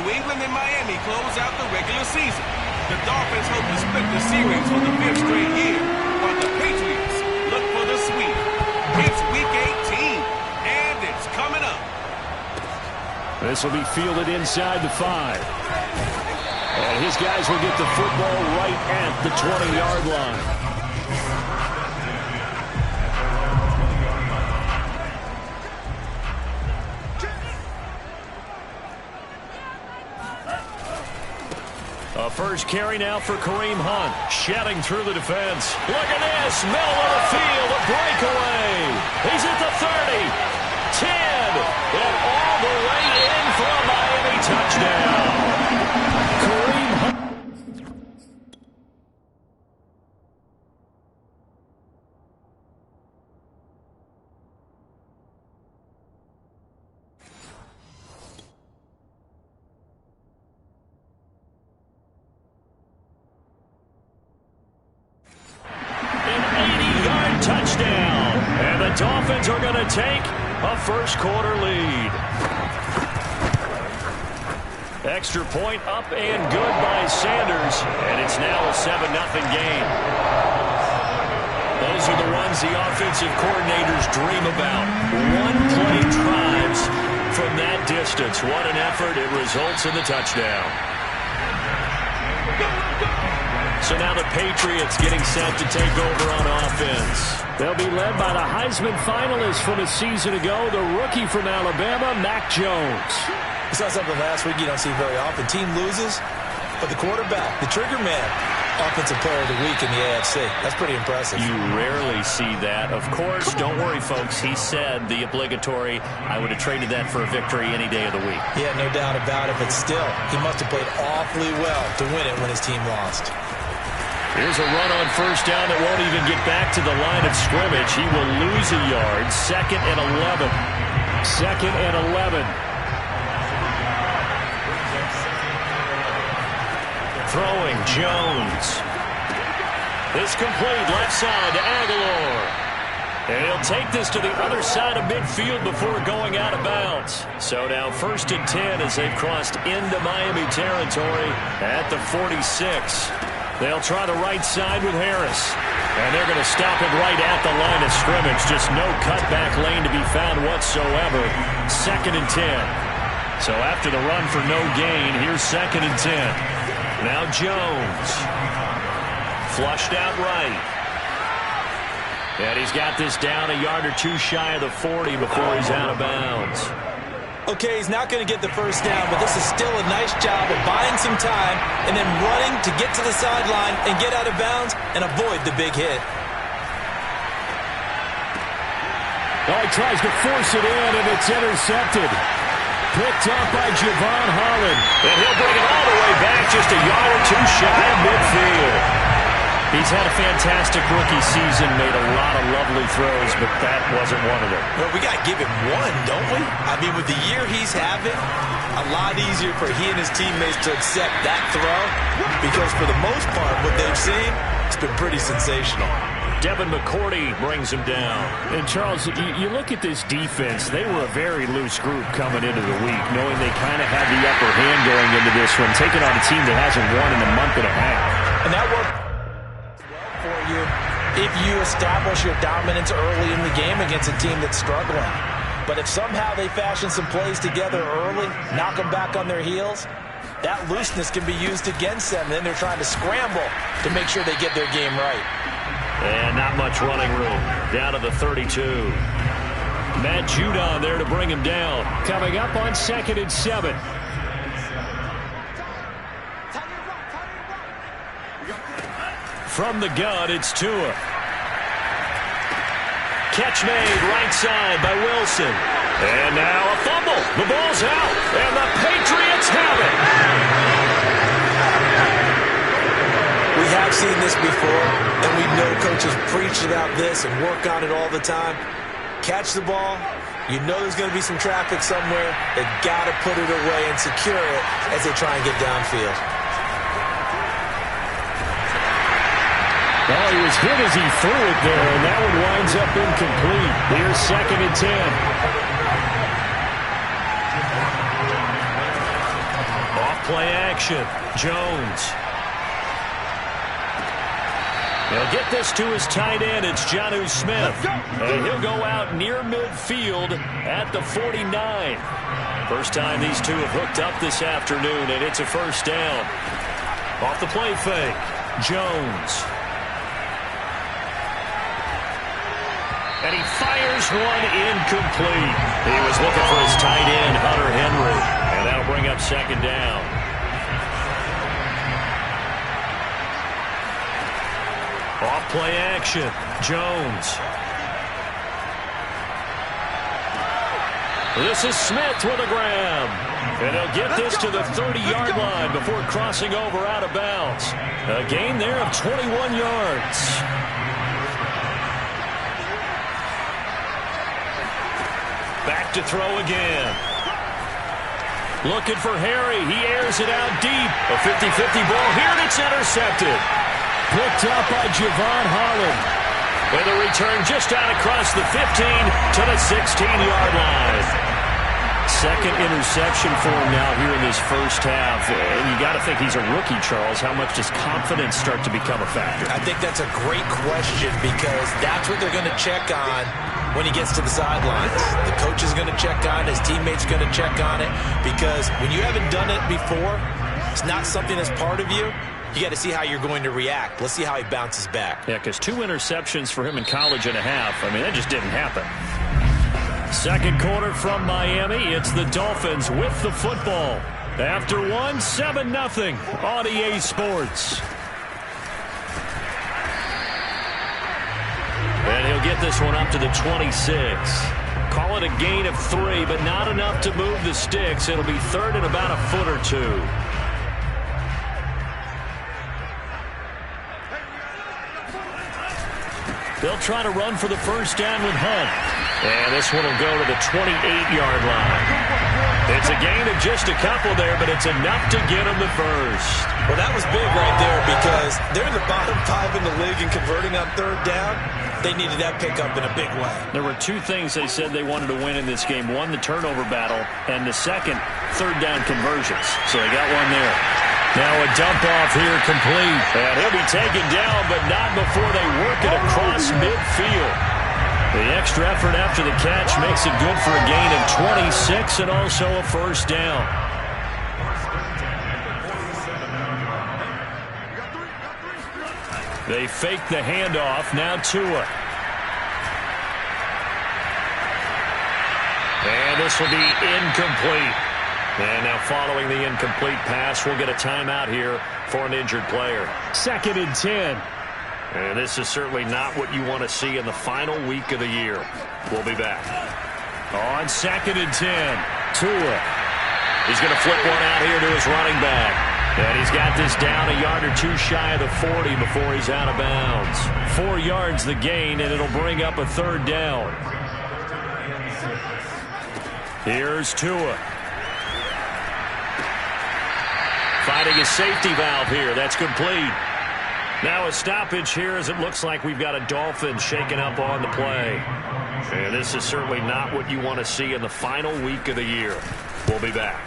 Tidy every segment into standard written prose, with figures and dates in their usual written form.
New England and Miami close out the regular season. The Dolphins hope to split the series for the 5th straight year, while the Patriots look for the sweep. It's Week 18, and it's coming up. This will be fielded inside the 5. And his guys will get the football right at the 20-yard line. A first carry now for Kareem Hunt. Shedding through the defense. Look at this. Middle of the field. A breakaway. He's at the 30. 10. And all the way in for a Miami touchdown. Kareem Hunt. Touchdown. And the Dolphins are going to take a first quarter lead. Extra point up and good by Sanders. And it's now a 7-0 game. Those are the runs the offensive coordinators dream about. One-play drives from that distance. What an effort. It results in the touchdown. So now the Patriots getting set to take over on offense. They'll be led by the Heisman finalist from a season ago, the rookie from Alabama, Mac Jones. We saw something last week you don't see very often. Team loses, but the quarterback, the trigger man, offensive player of the week in the AFC. That's pretty impressive. You rarely see that. Of course, don't worry, folks. He said the obligatory, I would have traded that for a victory any day of the week. Yeah, no doubt about it, but still, he must have played awfully well to win it when his team lost. Here's a run on first down that won't even get back to the line of scrimmage. He will lose a yard. 2nd and 11. 2nd and 11. Throwing Jones. This complete left side to Aguilar. And he'll take this to the other side of midfield before going out of bounds. So now 1st and 10 as they've crossed into Miami territory at the 46. They'll try the right side with Harris. And they're going to stop it right at the line of scrimmage. Just no cutback lane to be found whatsoever. 2nd and 10. So after the run for no gain, here's 2nd and 10. Now Jones. Flushed out right. And he's got this down a yard or two shy of the 40 before he's out of bounds. Okay, he's not going to get the first down, but this is still a nice job of buying some time and then running to get to the sideline and get out of bounds and avoid the big hit. Oh, he tries to force it in, and it's intercepted. Picked up by Javon Holland. And he'll bring it all the way back just a yard or two shy of midfield. He's had a fantastic rookie season, made a lot of lovely throws, but that wasn't one of them. Well, we got to give him one, don't we? I mean, with the year he's having, a lot easier for he and his teammates to accept that throw because for the most part, what they've seen, it's been pretty sensational. Devin McCourty brings him down. And, Charles, you look at this defense, they were a very loose group coming into the week, knowing they kind of had the upper hand going into this one, taking on a team that hasn't won in a month and a half. And that worked for you if you establish your dominance early in the game against a team that's struggling. But if somehow they fashion some plays together early, knock them back on their heels, that looseness can be used against them. Then they're trying to scramble to make sure they get their game right. And not much running room. Down to the 32. Matt Judon there to bring him down. Coming up on 2nd and 7. From the gun, it's Tua. Catch made right side by Wilson. And now a fumble. The ball's out. And the Patriots have it. We have seen this before, and we know coaches preach about this and work on it all the time. Catch the ball. You know there's going to be some traffic somewhere. They've got to put it away and secure it as they try and get downfield. Well, he was hit as he threw it there, and that one winds up incomplete. Here's 2nd and 10. play action. Jones. He'll get this to his tight end. It's Jonnu Smith. And he'll go out near midfield at the 49. First time these two have hooked up this afternoon, and it's a first down. Off the play fake, Jones. And he fires one incomplete. He was looking for his tight end, Hunter Henry. And that'll bring up second down. Off play action, Jones. This is Smith with a grab. And he'll get this to the 30-yard line before crossing over out of bounds. A gain there of 21 yards. Back to throw again. Looking for Harry. He airs it out deep. A 50-50 ball here, and it's intercepted. Picked up by Javon Holland. With a return just out across the 15 to the 16-yard line. Second interception for him now here in this first half. And you got to think he's a rookie, Charles. How much does confidence start to become a factor? I think that's a great question because that's what they're going to check on when he gets to the sidelines. The coach is going to check on it. His teammates are going to check on it because when you haven't done it before, it's not something that's part of you. You got to see how you're going to react. Let's see how he bounces back. Yeah, because 2 interceptions for him in college and a half. I mean, that just didn't happen. Second quarter from Miami. It's the Dolphins with the football. After one, 7-0 on EA Sports. And he'll get this one up to the 26. Call it a gain of 3, but not enough to move the sticks. It'll be third and about a foot or 2. They'll try to run for the first down with Hunt. And this one will go to the 28-yard line. It's a gain of just a couple there, but it's enough to get them the first. Well, that was big right there because they're in the bottom 5 in the league and converting on third down. They needed that pickup in a big way. There were 2 things they said they wanted to win in this game. One, the turnover battle, and the second, third down conversions. So they got one there. Now a dump off here complete. And he'll be taken down, but not before they work it across midfield. The extra effort after the catch makes it good for a gain of 26 and also a first down. They fake the handoff. Now Tua. And this will be incomplete. And now following the incomplete pass, we'll get a timeout here for an injured player. 2nd and 10. And this is certainly not what you want to see in the final week of the year. We'll be back. On 2nd and 10, Tua. He's going to flip one out here to his running back. And he's got this down a yard or 2 shy of the 40 before he's out of bounds. 4 yards the gain, and it'll bring up a third down. Here's Tua. Finding a safety valve here. That's complete. Now a stoppage here as it looks like we've got a Dolphin shaken up on the play. And this is certainly not what you want to see in the final week of the year. We'll be back.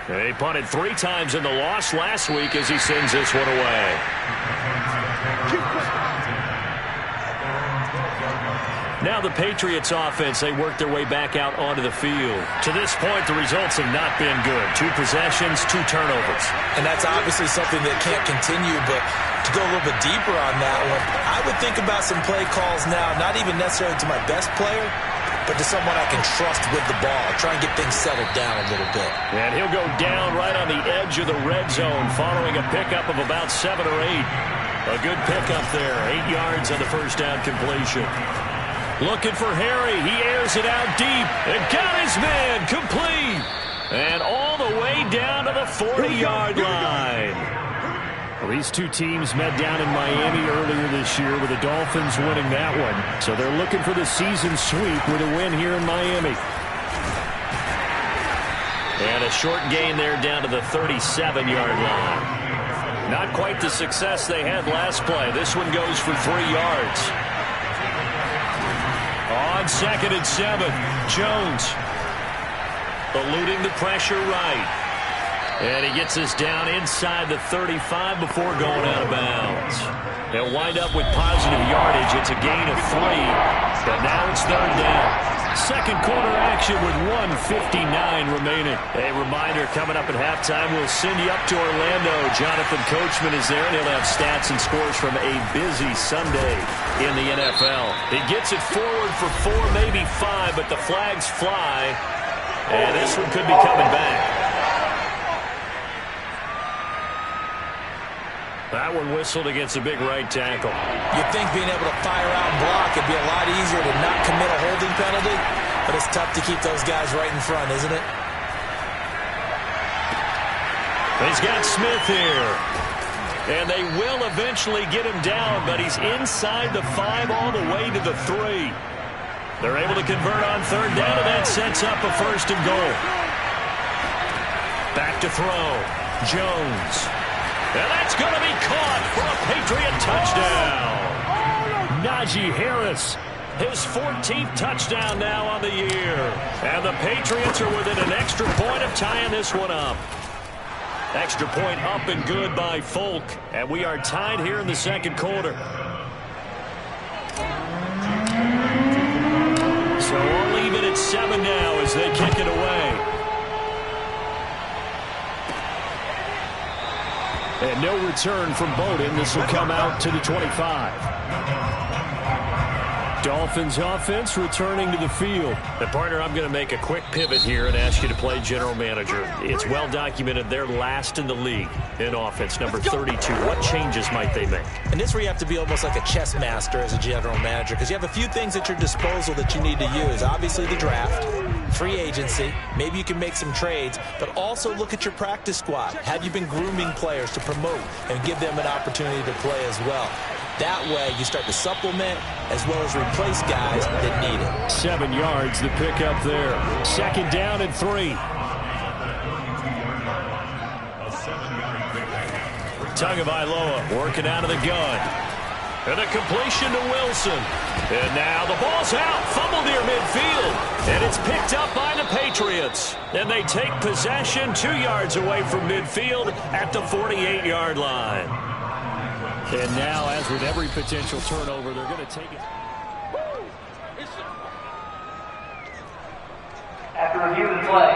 They punted 3 times in the loss last week as he sends this one away. Now the Patriots offense, they work their way back out onto the field. To this point, the results have not been good. 2 possessions, 2 turnovers. And that's obviously something that can't continue, but to go a little bit deeper on that one, I would think about some play calls now, not even necessarily to my best player, but to someone I can trust with the ball. Try and get things settled down a little bit. And he'll go down right on the edge of the red zone following a pickup of about 7 or 8. A good pickup there. 8 yards on the first down completion. Looking for Harry. He airs it out deep and got his man complete. And all the way down to the 40-yard line. Well, these 2 teams met down in Miami earlier this year with the Dolphins winning that one. So they're looking for the season sweep with a win here in Miami. And a short gain there down to the 37-yard line. Not quite the success they had last play. This one goes for 3 yards. On 2nd and 7, Jones eluding the pressure right. And he gets us down inside the 35 before going out of bounds. They'll wind up with positive yardage. It's a gain of 3, but now it's third down. Second quarter action with 1:59 remaining. A reminder, coming up at halftime, we'll send you up to Orlando. Jonathan Coachman is there, and he'll have stats and scores from a busy Sunday in the NFL. He gets it forward for 4, maybe 5, but the flags fly, and this one could be coming back. That one whistled against a big right tackle. You'd think being able to fire out and block would be a lot easier to not commit a holding penalty, but it's tough to keep those guys right in front, isn't it? He's got Smith here. And they will eventually get him down, but he's inside the 5 all the way to the 3. They're able to convert on third down, and that sets up a 1st and goal. Back to throw. Jones. And that's going to be caught for a Patriot touchdown. Najee Harris, his 14th touchdown now on the year. And the Patriots are within an extra point of tying this one up. Extra point up and good by Folk. And we are tied here in the second quarter. So all even at 7 now as they kick it away. And no return from Bowden. This will come out to the 25. Dolphins offense returning to the field. And partner, I'm going to make a quick pivot here and ask you to play general manager. It's well documented they're last in the league in offense, number 32. What changes might they make? And this is where you have to be almost like a chess master as a general manager, because you have a few things at your disposal that you need to use. Obviously the draft, free agency, maybe you can make some trades, but also look at your practice squad. Have you been grooming players to promote and give them an opportunity to play as well? That way, you start to supplement as well as replace guys that need it. 7 yards, the pickup there. Second down and 3. Tagovailoa working out of the gun. And a completion to Wilson. And now the ball's out. Fumble near midfield. And it's picked up by the Patriots. And they take possession 2 yards away from midfield at the 48-yard line. And now, as with every potential turnover, they're going to take it. After reviewing play,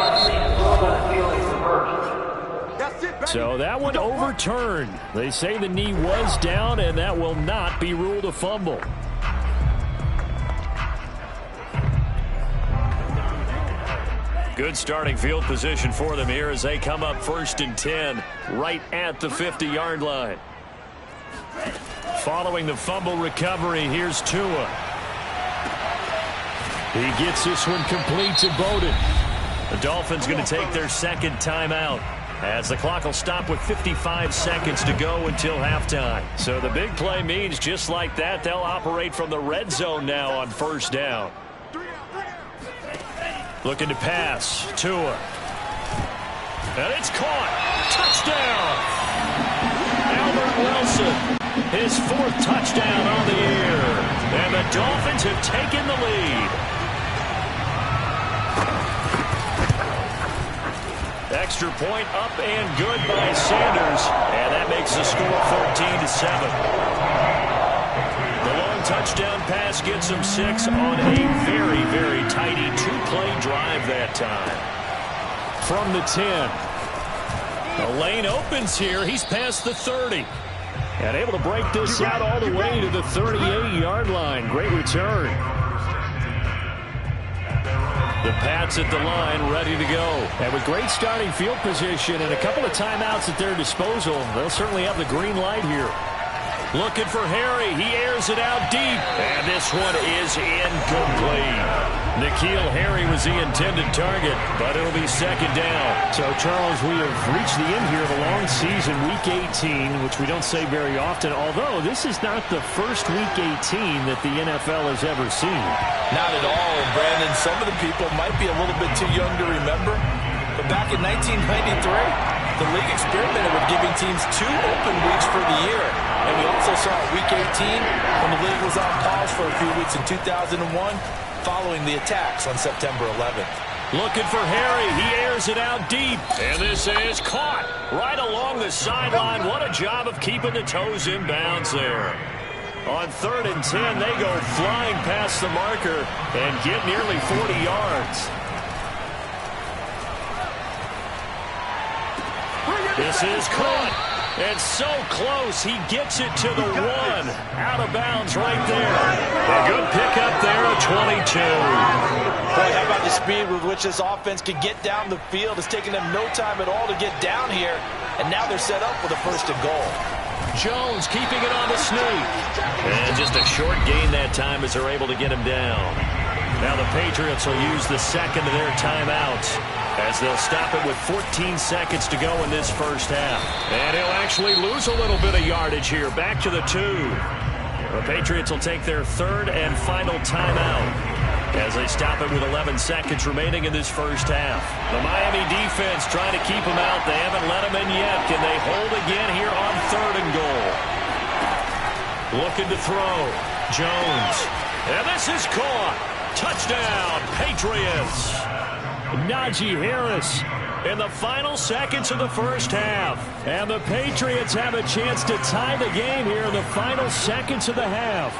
feeling reversed. So that one overturned. They say the knee was down, and that will not be ruled a fumble. Good starting field position for them here as they come up 1st and 10, right at the 50-yard line. Following the fumble recovery, here's Tua. He gets this one complete to Bowden. The Dolphins going to take their second timeout as the clock will stop with 55 seconds to go until halftime. So the big play means just like that, they'll operate from the red zone now on 1st down. Looking to pass. Tua. And it's caught. Touchdown. Albert Wilson. His 4th touchdown on the year. And the Dolphins have taken the lead. Extra point up and good by Sanders. And that makes the score 14-7. The long touchdown pass gets him 6 on a very, very tidy 2-play drive that time. From the 10. The lane opens here. He's past the 30. And able to break this out all the way to the 38-yard line. Great return. The Pats at the line, ready to go. And with great starting field position and a couple of timeouts at their disposal, they'll certainly have the green light here. Looking for Harry. He airs it out deep. And this one is incomplete. N'Keal Harry was the intended target, but it'll be second down. So, Charles, we have reached the end here of a long season, Week 18, which we don't say very often, although this is not the first Week 18 that the NFL has ever seen. Not at all, and Brandon, some of the people might be a little bit too young to remember, but back in 1993, the league experimented with giving teams 2 open weeks for the year. And we also saw Week 18 when the league was on pause for a few weeks in 2001 following the attacks on September 11th. Looking for Harry. He airs it out deep. And this is caught right along the sideline. What a job of keeping the toes in bounds there. On 3rd and 10, they go flying past the marker and get nearly 40 yards. This is caught. And so close, he gets it to the 1. Out of bounds right there. A good pickup there at 22. Boy, how about the speed with which this offense can get down the field? It's taken them no time at all to get down here. And now they're set up with a 1st and goal. Jones keeping it on the sneak. And just a short gain that time as they're able to get him down. Now the Patriots will use the 2nd of their timeouts as they'll stop it with 14 seconds to go in this first half. And he'll actually lose a little bit of yardage here. Back to the 2. The Patriots will take their 3rd and final timeout as they stop it with 11 seconds remaining in this first half. The Miami defense trying to keep them out. They haven't let them in yet. Can they hold again here on 3rd and goal? Looking to throw. Jones. And this is caught. Touchdown, Patriots. Najee Harris in the final seconds of the first half. And the Patriots have a chance to tie the game here in the final seconds of the half.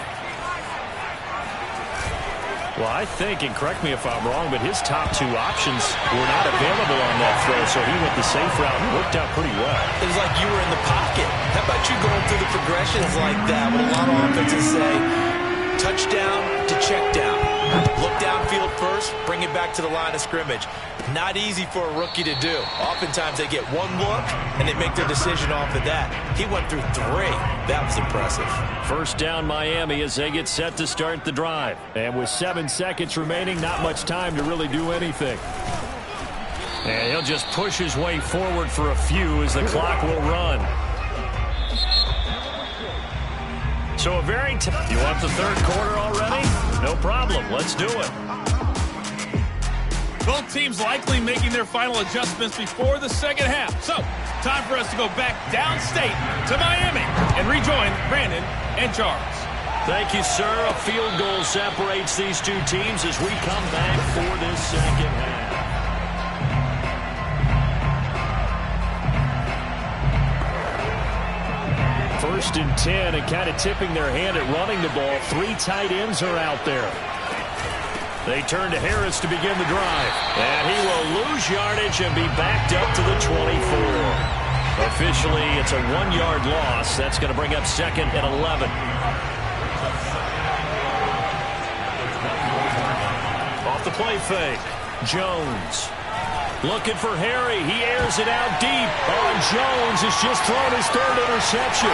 Well, I think, and correct me if I'm wrong, but his top 2 options were not available on that throw, so he went the safe route and worked out pretty well. It was like you were in the pocket. How about you going through the progressions like that? What a lot of offenses say, touchdown to check down. Look downfield first, bring it back to the line of scrimmage. Not easy for a rookie to do. Oftentimes they get 1 look, and they make their decision off of that. He went through 3. That was impressive. First down Miami as they get set to start the drive. And with 7 seconds remaining, not much time to really do anything. And he'll just push his way forward for a few as the clock will run. So a very you want the 3rd quarter already? No problem. Let's do it. Both teams likely making their final adjustments before the 2nd half. So, time for us to go back downstate to Miami and rejoin Brandon and Charles. Thank you, sir. A field goal separates these 2 teams as we come back for this 2nd half. First and 10, and kind of tipping their hand at running the ball. 3 tight ends are out there. They turn to Harris to begin the drive. And he will lose yardage and be backed up to the 24. Officially, it's a 1-yard loss. That's going to bring up 2nd and 11. Off the play fake. Jones. Looking for Harry. He airs it out deep. Oh, and Jones has just thrown his 3rd interception.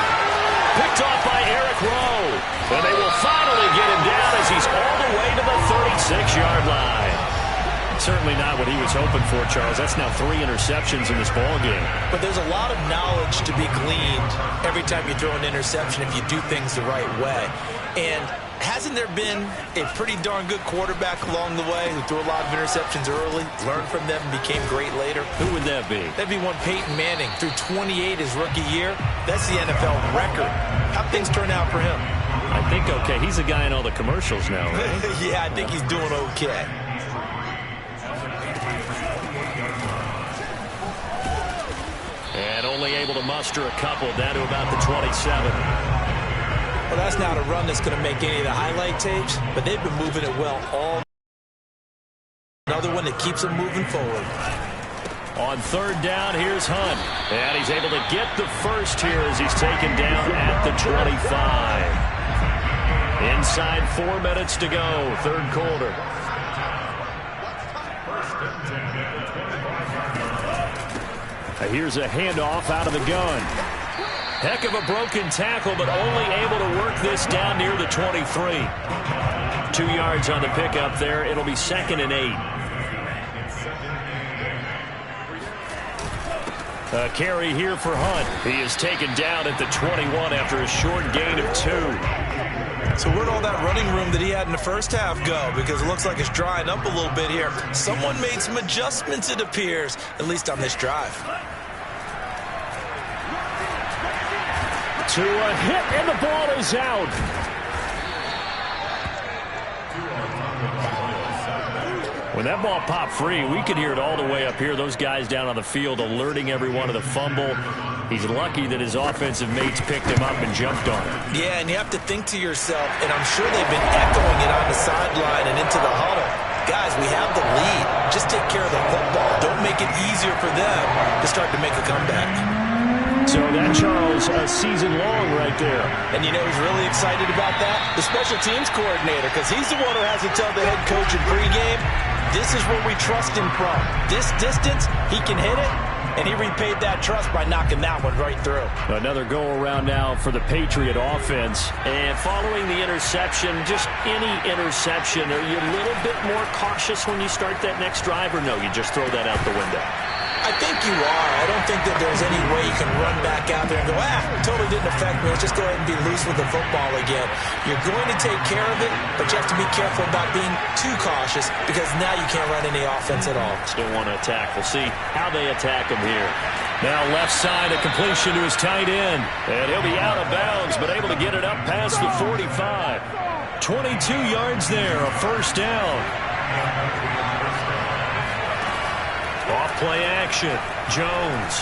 Picked off by Eric Rowe. And they will finally get him down as he's all the way to the 36-yard line. Certainly not what he was hoping for, Charles. That's now 3 interceptions in this ballgame. But there's a lot of knowledge to be gleaned every time you throw an interception if you do things the right way. And hasn't there been a pretty darn good quarterback along the way who threw a lot of interceptions early, learned from them, and became great later? Who would that be? That'd be one Peyton Manning. Threw 28 his rookie year. That's the NFL record. How'd things turn out for him? I think okay. He's a guy in all the commercials now, right? Yeah, I think he's doing okay. And only able to muster a couple down to about the 27. Well, that's not a run that's going to make any of the highlight tapes, but they've been moving it well all. Another one that keeps them moving forward. On 3rd down, here's Hunt. And he's able to get the first here as he's taken down at the 25. Inside 4 minutes to go, 3rd quarter. Here's a handoff out of the gun. Heck of a broken tackle, but only able to work this down near the 23. 2 yards on the pickup there. It'll be 2nd and 8. A carry here for Hunt. He is taken down at the 21 after a short gain of 2. So where'd all that running room that he had in the first half go? Because it looks like it's drying up a little bit here. Someone made some adjustments, it appears, at least on this drive. To a hit, and the ball is out. When that ball popped free, we could hear it all the way up here. Those guys down on the field alerting everyone of the fumble. He's lucky that his offensive mates picked him up and jumped on it. Yeah, and you have to think to yourself, and I'm sure they've been echoing it on the sideline and into the huddle. Guys, we have the lead. Just take care of the football. Don't make it easier for them to start to make a comeback. So that, Charles, a season long right there. And you know who's really excited about that? The special teams coordinator, because he's the one who has to tell the head coach in pregame, this is where we trust him from. This distance, he can hit it, and he repaid that trust by knocking that one right through. Another go-around now for the Patriot offense. And following the interception, just any interception, are you a little bit more cautious when you start that next drive, or no, you just throw that out the window? I think you are. I don't think that there's any way you can run back out there and go, totally didn't affect me. Let's just go ahead and be loose with the football again. You're going to take care of it, but you have to be careful about being too cautious because now you can't run any offense at all. Still want to attack. We'll see how they attack him here. Now left side, a completion to his tight end. And he'll be out of bounds, but able to get it up past the 45. 22 yards there, a first down. Off-play action, Jones.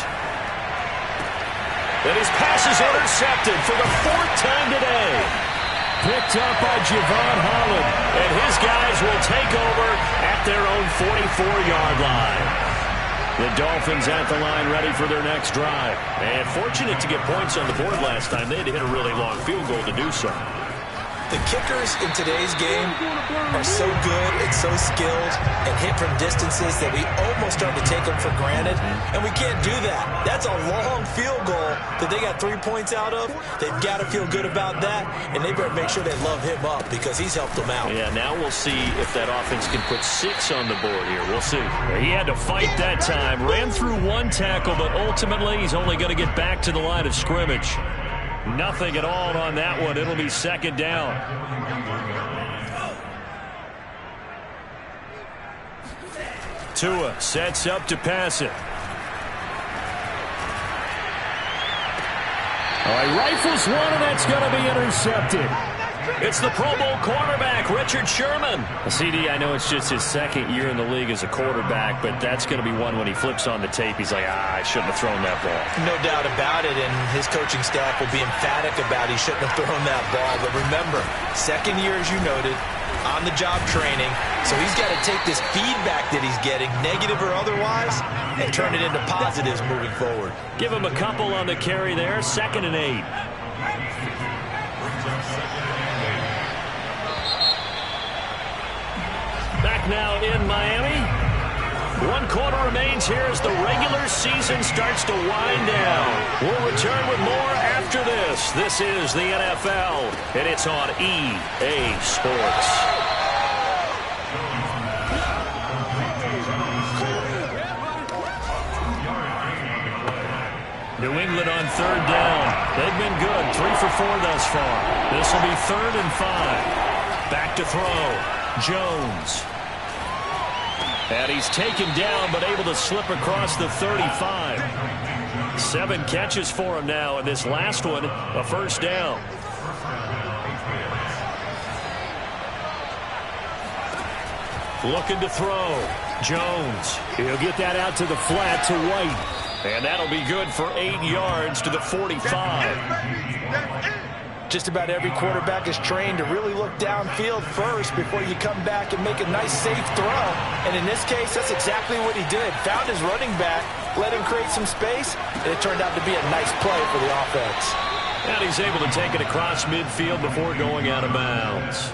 And his pass is intercepted for the 4th time today. Picked up by Javon Holland. And his guys will take over at their own 44-yard line. The Dolphins at the line ready for their next drive. And fortunate to get points on the board last time. They had to hit a really long field goal to do so. The kickers in today's game are so good and so skilled and hit from distances that we almost start to take them for granted, and we can't do that. That's a long field goal that they got 3 points out of. They've got to feel good about that, and they better make sure they love him up because he's helped them out. Yeah, now we'll see if that offense can put 6 on the board here. We'll see. He had to fight that time. Ran through 1 tackle, but ultimately he's only going to get back to the line of scrimmage. Nothing at all on that one. It'll be 2nd down. Tua sets up to pass it. He rifles one, and that's going to be intercepted. It's the Pro Bowl quarterback, Richard Sherman. CD, I know it's just his 2nd year in the league as a quarterback, but that's going to be one when he flips on the tape. He's like, I shouldn't have thrown that ball. No doubt about it, and his coaching staff will be emphatic about he shouldn't have thrown that ball. But remember, 2nd year, as you noted, on-the-job training, so he's got to take this feedback that he's getting, negative or otherwise, and turn it into positives moving forward. Give him a couple on the carry there, 2nd and 8. Back now in Miami. 1 quarter remains here as the regular season starts to wind down. We'll return with more after this. This is the NFL, and it's on EA Sports. New England on 3rd down. They've been good, 3 for 4 thus far. This will be 3rd and 5. Back to throw, Jones. And he's taken down, but able to slip across the 35. 7 catches for him now, and this last one, a first down. Looking to throw, Jones. He'll get that out to the flat to White. And that'll be good for 8 yards to the 45. Just about every quarterback is trained to really look downfield first before you come back and make a nice, safe throw. And in this case, that's exactly what he did. Found his running back, let him create some space, and it turned out to be a nice play for the offense. And he's able to take it across midfield before going out of bounds.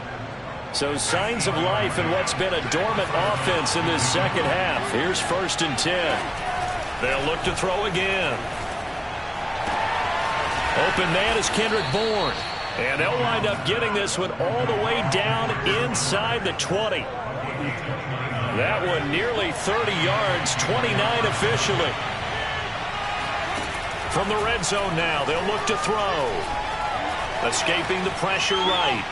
So signs of life in what's been a dormant offense in this 2nd half. Here's 1st and 10. They'll look to throw again. Open man is Kendrick Bourne. And they'll wind up getting this one all the way down inside the 20. That one nearly 30 yards, 29 officially. From the red zone now, they'll look to throw. Escaping the pressure right.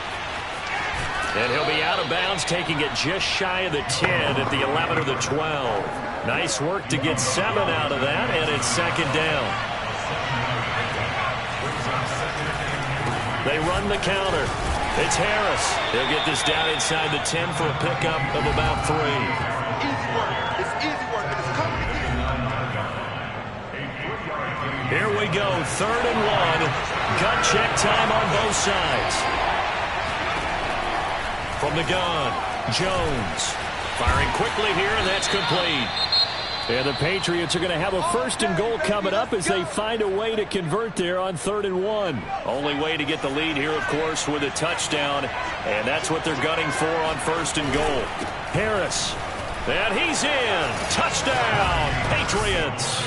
And he'll be out of bounds, taking it just shy of the 10 at the 11 or the 12. Nice work to get 7 out of that, and it's 2nd down. They run the counter. It's Harris. He'll get this down inside the 10 for a pickup of about 3. easy work. It's easy work, and it's coming again. Here we go, 3rd and 1. Gut check time on both sides. From the gun, Jones. Firing quickly here, and that's complete. And the Patriots are going to have a 1st and goal coming up as they find a way to convert there on 3rd and 1. Only way to get the lead here, of course, with a touchdown. And that's what they're gunning for on 1st and goal. Harris. And he's in. Touchdown, Patriots.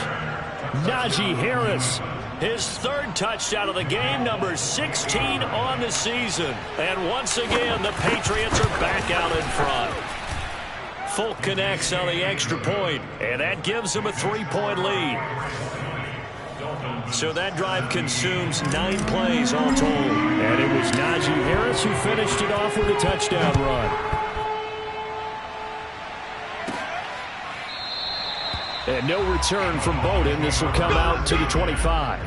Najee Harris. His 3rd touchdown of the game, number 16 on the season. And once again, the Patriots are back out in front. Folk connects on the extra point, and that gives them a 3-point lead. So that drive consumes 9 plays all told. And it was Najee Harris who finished it off with a touchdown run. And no return from Bowden. This will come out to the 25.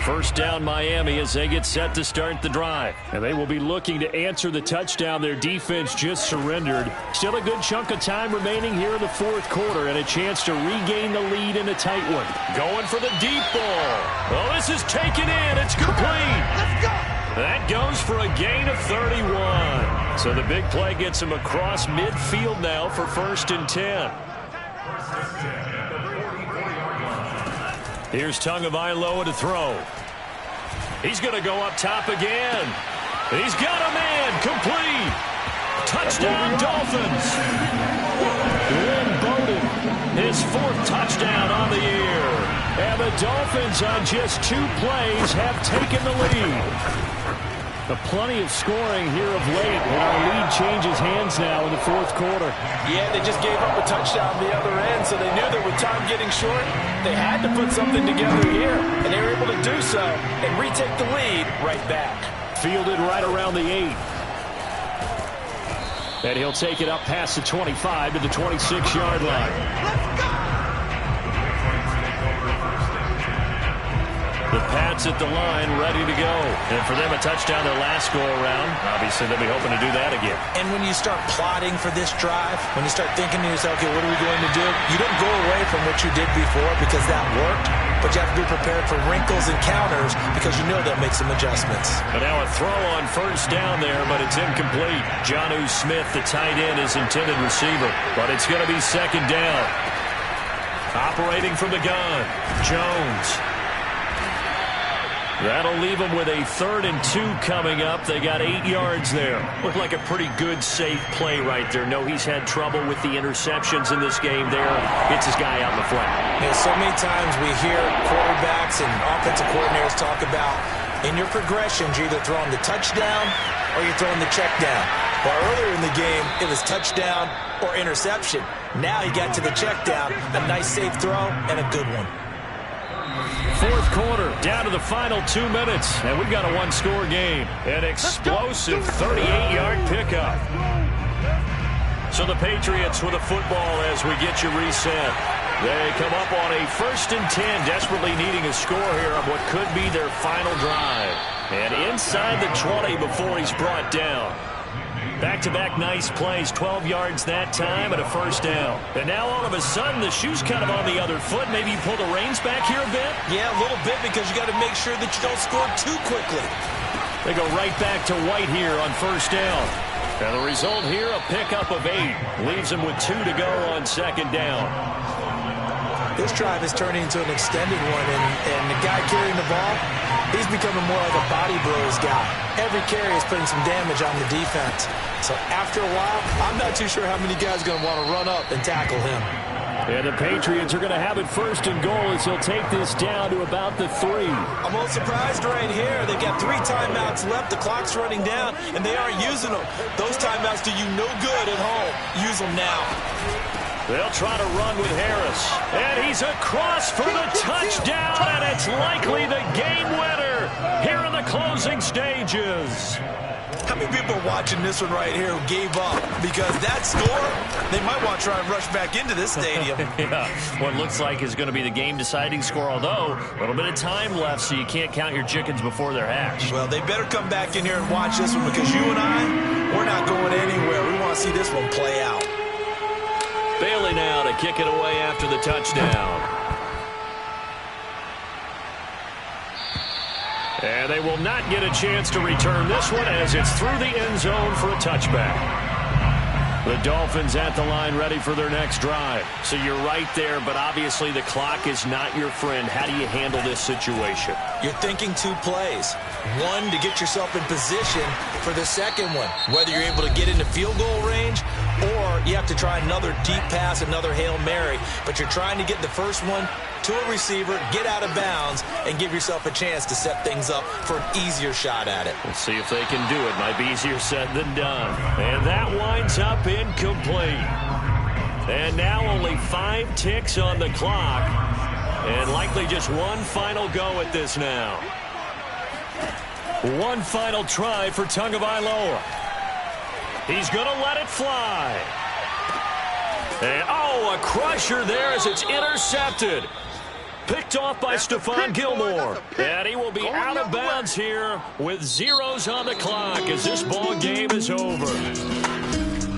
1st down Miami as they get set to start the drive. And they will be looking to answer the touchdown their defense just surrendered. Still a good chunk of time remaining here in the 4th quarter and a chance to regain the lead in a tight one. Going for the deep ball. Oh, this is taken in. It's complete. Let's go. That goes for a gain of 31. So the big play gets him across midfield now for 1st and 10. Here's Tagovailoa to throw. He's going to go up top again. He's got a man. Complete. Touchdown, Dolphins. Lynn Bowden. His 4th touchdown on the year. And the Dolphins on just 2 plays have taken the lead. Plenty of scoring here of late, and our lead changes hands now in the 4th quarter. Yeah, they just gave up a touchdown the other end, so they knew that with time getting short, they had to put something together here, and they were able to do so and retake the lead right back. Fielded right around the 8. And he'll take it up past the 25 to the 26-yard line. Let's go. The Pats at the line, ready to go. And for them, a touchdown their last go-around. Obviously, they'll be hoping to do that again. And when you start plotting for this drive, when you start thinking to yourself, okay, what are we going to do? You don't go away from what you did before because that worked, but you have to be prepared for wrinkles and counters because you know they'll make some adjustments. But now a throw on 1st down there, but it's incomplete. Jonnu Smith, the tight end, is intended receiver, but it's going to be 2nd down. Operating from the gun, Jones. That'll leave them with a 3rd and 2 coming up. They got 8 yards there. Looked like a pretty good, safe play right there. No, he's had trouble with the interceptions in this game there. Gets his guy out in the flat. You know, so many times we hear quarterbacks and offensive coordinators talk about in your progressions, you're either throwing the touchdown or you're throwing the check down. Well, earlier in the game, it was touchdown or interception. Now he got to the check down, a nice safe throw, and a good one. 4th quarter, down to the final 2 minutes, and we've got a 1-score game. An explosive 38-yard pickup. So the Patriots with a football as we get you reset. They come up on a 1st and 10, desperately needing a score here on what could be their final drive. And inside the 20 before he's brought down. Back-to-back nice plays, 12 yards that time and a 1st down. And now all of a sudden the shoe's kind of on the other foot. Maybe you pull the reins back here a bit? Yeah, a little bit because you got to make sure that you don't score too quickly. They go right back to White here on 1st down. And the result here, a pickup of 8. Leaves them with 2 to go on 2nd down. This drive is turning into an extended one, and the guy carrying the ball, he's becoming more like a body blows guy. Every carry is putting some damage on the defense. So after a while, I'm not too sure how many guys are going to want to run up and tackle him. And the Patriots are going to have it 1st and goal as he'll take this down to about the 3. I'm a little surprised right here. They've got 3 timeouts left. The clock's running down, and they aren't using them. Those timeouts do you no good at home. Use them now. They'll try to run with Harris. And he's across for the touchdown, and it's likely the game winner here in the closing stages. How many people are watching this one right here who gave up? Because that score, they might want to try and rush back into this stadium. Yeah, what looks like is going to be the game-deciding score, although a little bit of time left, so you can't count your chickens before they're hatched. Well, they better come back in here and watch this one because you and I, We're not going anywhere. We want to see this one play out. Bailey now to kick it away after the touchdown. And they will not get a chance to return this one as it's through the end zone for a touchback. The Dolphins at the line ready for their next drive. So you're right there, but obviously the clock is not your friend. How do you handle this situation? You're thinking 2 plays. One, to get yourself in position for the second one, whether you're able to get into field goal range or you have to try another deep pass, another Hail Mary. But you're trying to get the first one to a receiver, get out of bounds, and give yourself a chance to set things up for an easier shot at it. We'll see if they can do it. Might be easier said than done. And that winds up incomplete. And now only 5 ticks on the clock. And likely just one final go at this now. One final try for Tagovailoa. He's going to let it fly. And, oh, a crusher there as it's intercepted. Picked off by Stephon Gilmore. And he will be out of bounds here with zeros on the clock as this ball game is over.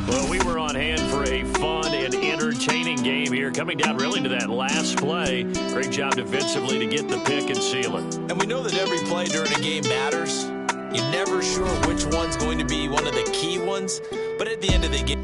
Well, we were on hand for a fun and entertaining game here, coming down really to that last play. Great job defensively to get the pick and seal it. And we know that every play during a game matters. You're never sure which one's going to be one of the key ones. But at the end of the game...